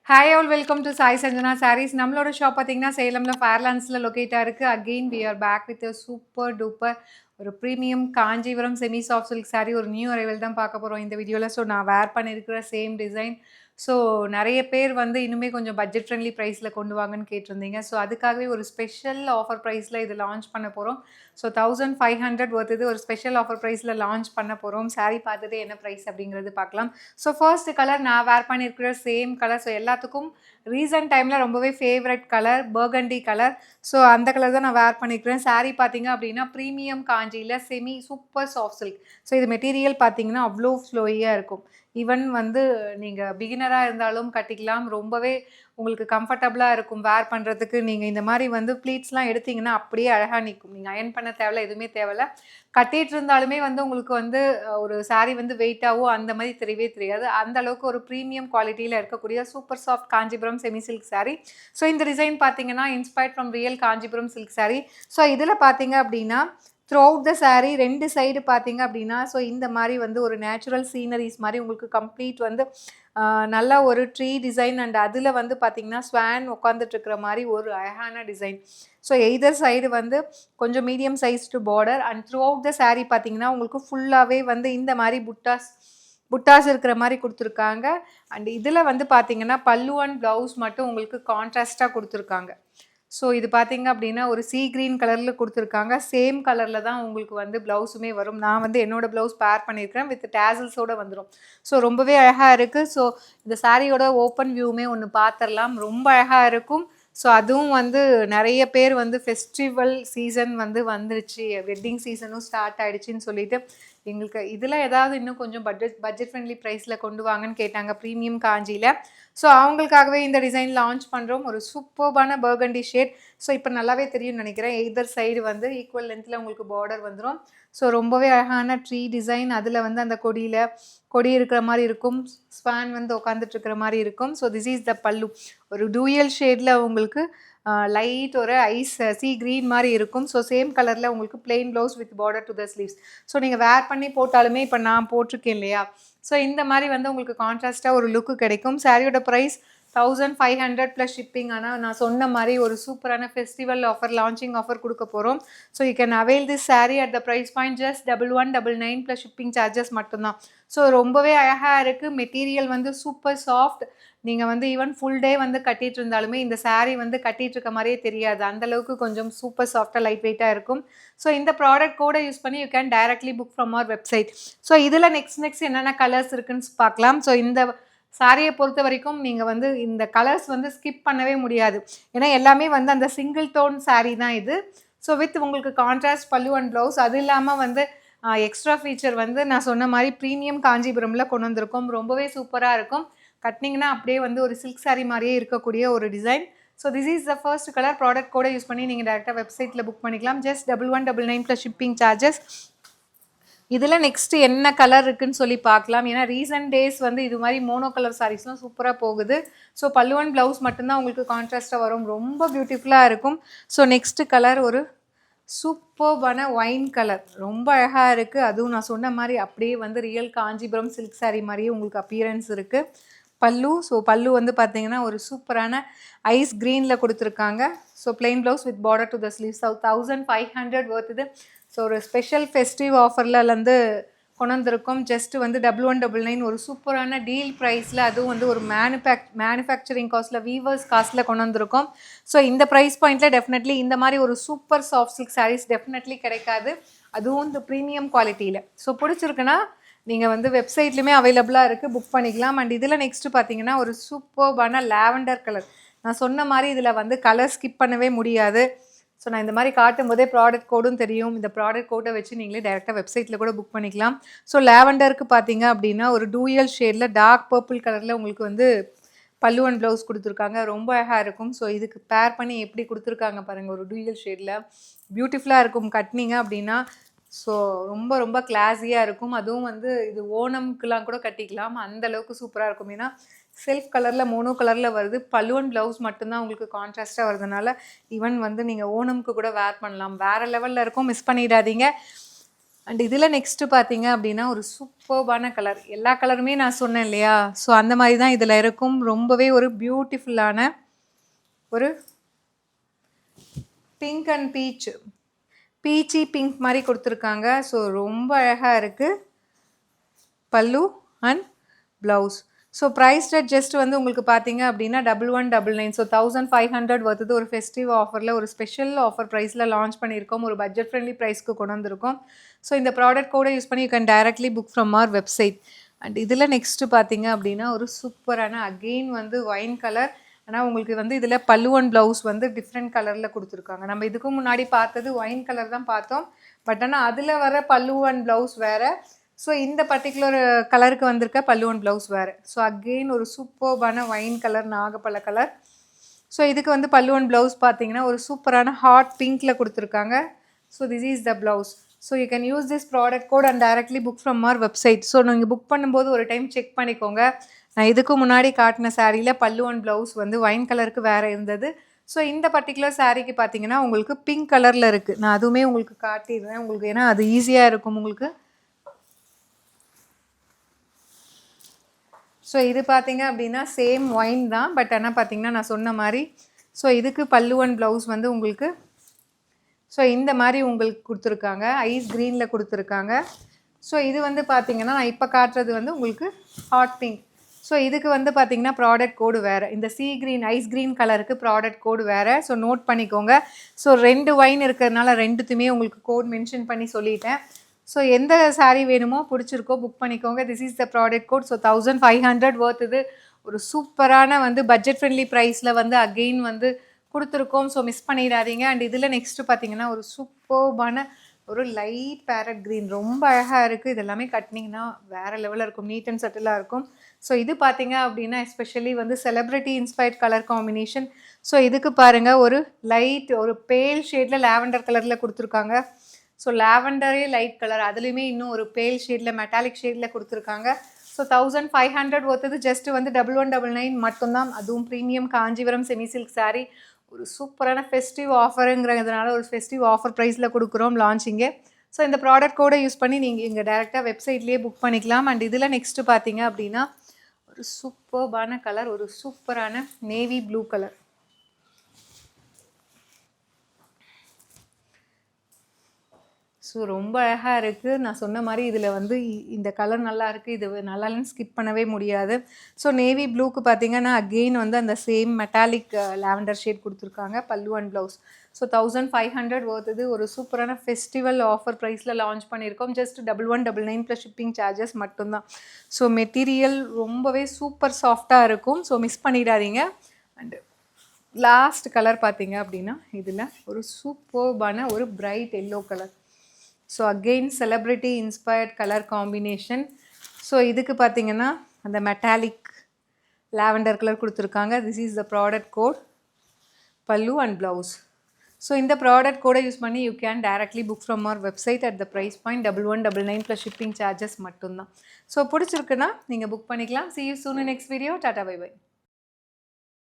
Hi all, welcome to Sai Sanjana Sarees. நம்மளோட shop பார்த்தீங்கன்னா சேலம்ல ஃபேர்லாண்ட்ஸ்ல locate ஆயிருக்கு. Again we are back with a super duper ஒரு premium Kanchipuram semi soft silk saree ஒரு new arrival தான் பார்க்க போகிறோம் இந்த வீடியோவில். ஸோ நான் வேர் பண்ணியிருக்கிற சேம் டிசைன். ஸோ நிறைய பேர் வந்து இன்னுமே கொஞ்சம் பட்ஜெட் ஃப்ரெண்ட்லி ப்ரைஸில் கொண்டு வாங்கன்னு கேட்டிருந்தீங்க. ஸோ அதுக்காகவே ஒரு ஸ்பெஷல் ஆஃபர் ப்ரைஸில் இது லான்ச் பண்ண போகிறோம். ஸோ 1500 ஒர்த் இது ஒரு ஸ்பெஷல் ஆஃபர் ப்ரைஸில் லான்ச் பண்ண போகிறோம். saree பார்த்துட்டு என்ன ப்ரைஸ் அப்படிங்கிறது பார்க்கலாம். ஸோ ஃபர்ஸ்ட் கலர் நான் வேர் பண்ணியிருக்கிற சேம் கலர். ஸோ எல்லாத்துக்கும் ரீசன்ட் டைமில் ரொம்பவே favourite colour burgundy colour. So அந்த கலர் தான் நான் வேர் பண்ணிக்கிறேன். saree பார்த்தீங்க அப்படின்னா ப்ரீமியம் காஞ்சியில் semi super soft silk. So இது மெட்டீரியல் பார்த்தீங்கன்னா அவ்வளோ ஃப்ளோயியாக இருக்கும். ஈவன் வந்து நீங்கள் பிகினராக இருந்தாலும் கட்டிக்கலாம். ரொம்பவே உங்களுக்கு கம்ஃபர்டபுளாக இருக்கும் வேர் பண்ணுறதுக்கு. நீங்கள் இந்த மாதிரி வந்து ப்ளீட்ஸ்லாம் எடுத்திங்கன்னா அப்படியே அழகாக நிற்கும். நீங்கள் அயன் பண்ண தேவையில்ல, எதுவுமே தேவையில்ல. கட்டிகிட்டு இருந்தாலுமே வந்து உங்களுக்கு வந்து ஒரு saree வந்து வெயிட்டாகவோ அந்த மாதிரி தெரியவே தெரியாது. அந்த அளவுக்கு ஒரு ப்ரீமியம் குவாலிட்டியில் இருக்கக்கூடிய super soft Kanchipuram semi silk saree. So இந்த டிசைன் பார்த்தீங்கன்னா inspired from real Kanchipuram silk saree. So இதில் பார்த்தீங்க அப்படின்னா த்ரூ அவுட் த saree ரெண்டு சைடு பார்த்தீங்க அப்படின்னா ஸோ இந்த மாதிரி வந்து ஒரு நேச்சுரல் சீனரிஸ் மாதிரி உங்களுக்கு கம்ப்ளீட் வந்து நல்ல ஒரு ட்ரீ டிசைன் அண்ட் அதில் வந்து பார்த்திங்கன்னா ஸ்வான் உட்காந்துட்ருக்கிற மாதிரி ஒரு அழகான டிசைன். ஸோ எய்தர் சைடு வந்து கொஞ்சம் medium sized border and through out the saree பார்த்திங்கன்னா உங்களுக்கு ஃபுல்லாகவே வந்து இந்த மாதிரி புட்டாஸ் இருக்கிற மாதிரி கொடுத்துருக்காங்க. அண்ட் இதில் வந்து பார்த்திங்கன்னா பல்லு அண்ட் ப்ளவுஸ் மட்டும் உங்களுக்கு கான்ட்ராஸ்ட்டாக கொடுத்துருக்காங்க. ஸோ இது பார்த்தீங்க அப்படின்னா ஒரு சீ க்ரீன் கலரில் கொடுத்துருக்காங்க. சேம் கலரில் தான் உங்களுக்கு வந்து ப்ளவுஸுமே வரும். நான் வந்து என்னோடய ப்ளவுஸ் பேர் பண்ணியிருக்கிறேன் வித் டேசல்ஸோடு வந்துடும். ஸோ ரொம்பவே அழகாக இருக்குது. ஸோ இந்த சாரியோட ஓப்பன் வியூவுமே ஒன்று பார்த்துடலாம். ரொம்ப அழகாக இருக்கும். ஸோ அதுவும் வந்து நிறைய பேர் வந்து ஃபெஸ்டிவல் சீசன் வந்து வந்துருச்சு, வெட்டிங் சீசனும் ஸ்டார்ட் ஆகிடுச்சின்னு சொல்லிட்டு எங்களுக்கு இதில் ஏதாவது இன்னும் கொஞ்சம் பட்ஜெட் ஃப்ரெண்ட்லி ப்ரைஸில் கொண்டு வாங்கன்னு கேட்டாங்க ப்ரீமியம் காஞ்சியில். ஸோ அவங்களுக்காகவே இந்த டிசைன் லான்ச் பண்ணுறோம். ஒரு சூப்பர்பான பர்கண்டி ஷேட். ஸோ இப்போ நல்லாவே தெரியும்னு நினைக்கிறேன். எய்தர் சைடு வந்து ஈக்குவல் லென்த்தில் உங்களுக்கு பார்டர் வந்துடும். ஸோ ரொம்பவே அழகான ட்ரீ டிசைன். அதில் வந்து அந்த கொடி இருக்கிற மாதிரி இருக்கும். ஸ்பான் வந்து உட்காந்துட்டு இருக்கிற மாதிரி இருக்கும். ஸோ திஸ் இஸ் த பல்லு. ஒரு டூயல் ஷேடில் உங்களுக்கு லைட் ஒரு ஐஸ் சீ க்ரீன் மாதிரி இருக்கும். ஸோ சேம் கலரில் உங்களுக்கு plain blouse with border to the sleeves. So நீங்கள் வேர் பண்ணி போட்டாலுமே இப்போ நான் போட்டிருக்கேன் இல்லையா, ஸோ இந்த மாதிரி வந்து உங்களுக்கு கான்ட்ராஸ்ட்டாக ஒரு லுக்கு கிடைக்கும். சாரியோட ப்ரைஸ் 1500 ப்ளஸ் ஷிப்பிங். ஆனால் நான் சொன்ன மாதிரி ஒரு சூப்பரான ஃபெஸ்டிவல் ஆஃபர், லான்ச்சிங் ஆஃபர் கொடுக்க போகிறோம். So you can avail this saree at the price point just 1199 plus shipping charges மட்டும்தான். ஸோ ரொம்பவே அழகாக இருக்குது. மெட்டீரியல் வந்து சூப்பர் சாஃப்ட். நீங்கள் வந்து ஈவன் ஃபுல் டே வந்து கட்டிகிட்டு இருந்தாலுமே இந்த saree வந்து கட்டிகிட்டு இருக்க மாதிரியே தெரியாது. அந்தளவுக்கு கொஞ்சம் சூப்பர் சாஃப்டாக லைட் வெயிட்டாக இருக்கும். ஸோ இந்த ப்ராடக்ட் கோடை யூஸ் பண்ணி you can directly book from our website. So இதில் நெக்ஸ்ட் என்னென்ன கலர்ஸ் இருக்குன்னு பார்க்கலாம். ஸோ இந்த சாரியை பொறுத்த வரைக்கும் நீங்கள் வந்து இந்த கலர்ஸ் வந்து ஸ்கிப் பண்ணவே முடியாது. ஏன்னா எல்லாமே வந்து அந்த சிங்கிள் டோன் saree தான் இது. ஸோ வித் உங்களுக்கு கான்ட்ராஸ்ட் பல்லு அண்ட் ப்ளவுஸ். அது இல்லாமல் வந்து எக்ஸ்ட்ரா ஃபீச்சர் வந்து நான் சொன்ன மாதிரி ப்ரீமியம் காஞ்சிபுரமில் கொண்டு வந்திருக்கோம். ரொம்பவே சூப்பராக இருக்கும். கட்டினீங்கன்னா அப்படியே வந்து ஒரு சில்க் saree மாதிரியே இருக்கக்கூடிய ஒரு design. So this is the first colour. Product கூட யூஸ் பண்ணி நீங்கள் டேரெக்டாக வெப்சைட்டில் புக் பண்ணிக்கலாம். Just 1199 plus shipping charges. இதில் நெக்ஸ்ட்டு என்ன கலர் இருக்குதுன்னு சொல்லி பார்க்கலாம். ஏன்னா ரீசன்ட் டேஸ் வந்து இது மாதிரி மோனோ கலர் சாரீஸ்லாம் சூப்பராக போகுது. ஸோ பல்லு அண்ட் ப்ளவுஸ் மட்டும்தான் உங்களுக்கு கான்ட்ராஸ்ட்டாக வரும். ரொம்ப பியூட்டிஃபுல்லாக இருக்கும். ஸோ நெக்ஸ்ட்டு கலர் ஒரு சூப்பர்பான ஒயின் கலர். ரொம்ப அழகாக இருக்குது. அதுவும் நான் சொன்ன மாதிரி அப்படியே வந்து ரியல் காஞ்சிபுரம் சில்க் saree மாதிரியே உங்களுக்கு அப்பியரன்ஸ் இருக்குது. பல்லு. ஸோ பல்லு வந்து பார்த்தீங்கன்னா ஒரு சூப்பரான ஐஸ் க்ரீனில் கொடுத்துருக்காங்க. So plain blouse with border to the sleeves. 1500 worth இது. ஸோ ஒரு ஸ்பெஷல் ஃபெஸ்டிவ் ஆஃபர்லேருந்து கொண்டு வந்திருக்கோம். ஜஸ்ட்டு வந்து 1199 ஒரு சூப்பரான டீல் ப்ரைஸில். அதுவும் வந்து ஒரு மேனுஃபேக்சரிங் காஸ்ட்டில் வீவர்ஸ் காஸ்ட்டில் கொண்டு வந்திருக்கோம். ஸோ இந்த ப்ரைஸ் பாயிண்ட்டில் டெஃபினெட்லி இந்த மாதிரி ஒரு super soft silk sarees definitely கிடைக்காது. அதுவும் இந்த ப்ரீமியம் குவாலிட்டியில். ஸோ பிடிச்சிருக்குன்னா நீங்கள் வந்து வெப்சைட்லேயுமே அவைலபிளாக இருக்குது, புக் பண்ணிக்கலாம். அண்ட் இதில் நெக்ஸ்ட்டு பார்த்தீங்கன்னா ஒரு சூப்பர்பான லாவெண்டர் கலர். நான் சொன்ன மாதிரி இதில் வந்து கலர் ஸ்கிப் பண்ணவே முடியாது. ஸோ நான் இந்த மாதிரி காட்டும் போதே ப்ராடக்ட் கோடும் தெரியும். இந்த ப்ராடக்ட் கோடை வச்சு நீங்களே டேரெக்டாக வெப்சைட்டில் கூட புக் பண்ணிக்கலாம். ஸோ லாவெண்டருக்கு பார்த்தீங்க அப்படின்னா ஒரு டூயல் ஷேடில் டார்க் பர்பிள் கலரில் உங்களுக்கு வந்து பல்லு அண்ட் ப்ளவுஸ் கொடுத்துருக்காங்க. ரொம்ப அழகாக இருக்கும். ஸோ இதுக்கு பேர் பண்ணி எப்படி கொடுத்துருக்காங்க பாருங்கள். ஒரு டூயல் ஷேடில் பியூட்டிஃபுல்லாக இருக்கும். கட்டினீங்க அப்படின்னா ஸோ ரொம்ப ரொம்ப கிளாஸியாக இருக்கும். அதுவும் வந்து இது ஓணம்க்குலாம் கூட கட்டிக்கலாம். அந்தளவுக்கு சூப்பராக இருக்கும். ஏன்னா செல்ஃப் கலரில் மோனோ கலரில் வருது. பல்லு அண்ட் ப்ளவுஸ் மட்டும்தான் உங்களுக்கு கான்ட்ராஸ்ட்டாக வருதுனால ஈவன் வந்து நீங்கள் ஓணம்க்கு கூட வேர் பண்ணலாம். வேறு லெவலில் இருக்கும். மிஸ் பண்ணிடாதீங்க. அண்ட் இதில் நெக்ஸ்ட்டு பார்த்தீங்க அப்படின்னா ஒரு சூப்பர்பான கலர். எல்லா கலருமே நான் சொன்னேன் இல்லையா? ஸோ அந்த மாதிரி தான் இதில் இருக்கும். ரொம்பவே ஒரு பியூட்டிஃபுல்லான ஒரு பிங்க் அண்ட் பீச்சி பிங்க் மாதிரி கொடுத்துருக்காங்க. ஸோ ரொம்ப அழகாக இருக்குது. Pallu and blouse. So price rate just வந்து உங்களுக்கு பார்த்தீங்க அப்படின்னா 1199. ஸோ 1500 வருது. ஒரு ஃபெஸ்டிவ் ஆஃபரில் ஒரு ஸ்பெஷல் ஆஃபர் ப்ரைஸில் லான்ச் பண்ணியிருக்கோம். ஒரு பட்ஜெட் ஃப்ரெண்ட்லி ப்ரைஸ்க்கு கொண்டு வந்திருக்கோம். ஸோ இந்த ப்ராடக்ட் கூட யூஸ் பண்ணி you can directly book from our website. And இதில் நெக்ஸ்ட்டு பார்த்தீங்க அப்படின்னா ஒரு சூப்பரான அகெயின் வந்து ஒயின் கலர். ஆனால் உங்களுக்கு வந்து இதில் பல்லு அண்ட் ப்ளவுஸ் வந்து டிஃப்ரெண்ட் கலரில் கொடுத்துருக்காங்க. நம்ம இதுக்கு முன்னாடி பார்த்தது ஒயின் கலர் தான் பார்த்தோம். பட் ஆனால் அதில் வர பல்லு அண்ட் ப்ளவுஸ் வேறு. ஸோ இந்த பர்டிகுலர் கலருக்கு வந்திருக்க பல்லு அண்ட் ப்ளவுஸ் வேறு. ஸோ அகெயின் ஒரு சூப்பர்பான ஒயின் கலர், நாகப்பழ கலர். ஸோ இதுக்கு வந்து பல்லு அண்ட் ப்ளவுஸ் பார்த்தீங்கன்னா ஒரு சூப்பரான ஹாட் பிங்க்கில் கொடுத்துருக்காங்க. So this is the blouse. So you can use this product code and directly book from our website. So நீங்கள் புக் பண்ணும்போது ஒரு டைம் செக் பண்ணிக்கோங்க. நான் இதுக்கு முன்னாடி காட்டின சாரியில் பல்லு அண்ட் ப்ளவுஸ் வந்து ஒயின் கலருக்கு வேறு இருந்தது. ஸோ இந்த பர்டிகுலர் சாரீக்கு பார்த்தீங்கன்னா உங்களுக்கு பிங்க் கலரில் இருக்குது. நான் அதுவுமே உங்களுக்கு காட்டிடுறேன் உங்களுக்கு, ஏன்னா அது ஈஸியாக இருக்கும் உங்களுக்கு. ஸோ இது பார்த்தீங்க அப்படின்னா சேம் ஒயின் தான். பட் ஆனால் பார்த்தீங்கன்னா நான் சொன்ன மாதிரி ஸோ இதுக்கு பல்லு அண்ட் ப்ளவுஸ் வந்து உங்களுக்கு ஸோ இந்த மாதிரி உங்களுக்கு கொடுத்துருக்காங்க. ஐஸ் க்ரீனில் கொடுத்துருக்காங்க. ஸோ இது வந்து பார்த்தீங்கன்னா நான் இப்போ காட்டுறது வந்து உங்களுக்கு ஹாட் பிங்க். ஸோ இதுக்கு வந்து பார்த்தீங்கன்னா ப்ராடக்ட் கோடு வேறு. இந்த ஐஸ் க்ரீன் கலருக்கு ப்ராடக்ட் கோடு வேறு. ஸோ நோட் பண்ணிக்கோங்க. ஸோ 2 ஒயின் இருக்கிறதுனால ரெண்டுத்துமே உங்களுக்கு கோட் மென்ஷன் பண்ணி சொல்லிட்டேன். ஸோ எந்த சாரீ வேணுமோ பிடிச்சிருக்கோ புக் பண்ணிக்கோங்க. This is the product code. So 1500 worth. இது ஒரு சூப்பரான வந்து பட்ஜெட் ஃப்ரெண்ட்லி ப்ரைஸில் வந்து அகெயின் வந்து கொடுத்துருக்கோம். ஸோ மிஸ் பண்ணிடாதீங்க. அண்ட் இதில் நெக்ஸ்ட்டு பார்த்தீங்கன்னா ஒரு சூப்பர்பான ஒரு லைட் பேரட் க்ரீன், ரொம்ப அழகாக இருக்குது. இது எல்லாமே கட்டினீங்கன்னா வேறு லெவலில் இருக்கும். நீட் அண்ட் சட்டிலாக இருக்கும். ஸோ இது பார்த்தீங்க அப்படின்னா எஸ்பெஷலி வந்து celebrity inspired colour combination. So இதுக்கு பாருங்கள் ஒரு லைட் ஒரு பேல் ஷேடில் லாவெண்டர் கலரில் கொடுத்துருக்காங்க. ஸோ லாவெண்டரே லைட் கலர், அதுலேயுமே இன்னும் ஒரு பேல் ஷேடில் மெட்டாலிக் ஷேடில் கொடுத்துருக்காங்க. ஸோ 1500 ஒருத்தது ஜஸ்ட் வந்து 1199 மட்டும்தான். அதுவும் premium Kanchipuram semi silk sari. ஒரு சூப்பரான ஃபெஸ்டிவ் ஆஃபருங்கிறதுனால ஒரு ஃபெஸ்டிவ் ஆஃபர் ப்ரைஸில் கொடுக்குறோம் லான்ச்சிங்கே. ஸோ இந்த ப்ராடக்ட் கோடை யூஸ் பண்ணி நீங்கள் இங்கே டேரெக்டாக வெப்சைட்லேயே புக் பண்ணிக்கலாம். அண்ட் இதில் நெக்ஸ்ட்டு பார்த்தீங்க அப்படின்னா ஒரு சூப்பர்பான கலர், ஒரு சூப்பரான நேவி ப்ளூ கலர். ஸோ ரொம்ப அழகாக இருக்குது. நான் சொன்ன மாதிரி இதில் வந்து இந்த கலர் நல்லா இருக்குது, இது நல்லா இல்லைன்னு ஸ்கிப் பண்ணவே முடியாது. ஸோ நேவி ப்ளூக்கு பார்த்தீங்கன்னா அகெயின் வந்து அந்த சேம் மெட்டாலிக் லாவெண்டர் ஷேட் கொடுத்துருக்காங்க. பல்லு அண்ட் ப்ளவுஸ். ஸோ 1500 வருது. ஒரு சூப்பரான ஃபெஸ்டிவல் ஆஃபர் ப்ரைஸில் லான்ச் பண்ணியிருக்கோம். ஜஸ்ட் 1199 ப்ளஸ் ஷிப்பிங் சார்ஜஸ் மட்டும்தான். ஸோ மெட்டீரியல் ரொம்பவே சூப்பர் சாஃப்டாக இருக்கும். ஸோ மிஸ் பண்ணிடாதீங்க. அண்டு லாஸ்ட் கலர் பார்த்தீங்க அப்படின்னா இதில் ஒரு சூப்பர்பான ஒரு bright yellow colour. So again celebrity inspired colour combination. So இதுக்கு பார்த்தீங்கன்னா அந்த மெட்டாலிக் லாவெண்டர் கலர் கொடுத்துருக்காங்க. This is the product code, pallu and blouse. So இந்த ப்ராடக்ட் கோடை யூஸ் பண்ணி you can directly book from our website at the price point 1199 plus shipping charges மட்டும்தான். So பிடிச்சிருக்குன்னா நீங்கள் புக் பண்ணிக்கலாம். See you soon in next video. Tata, bye bye.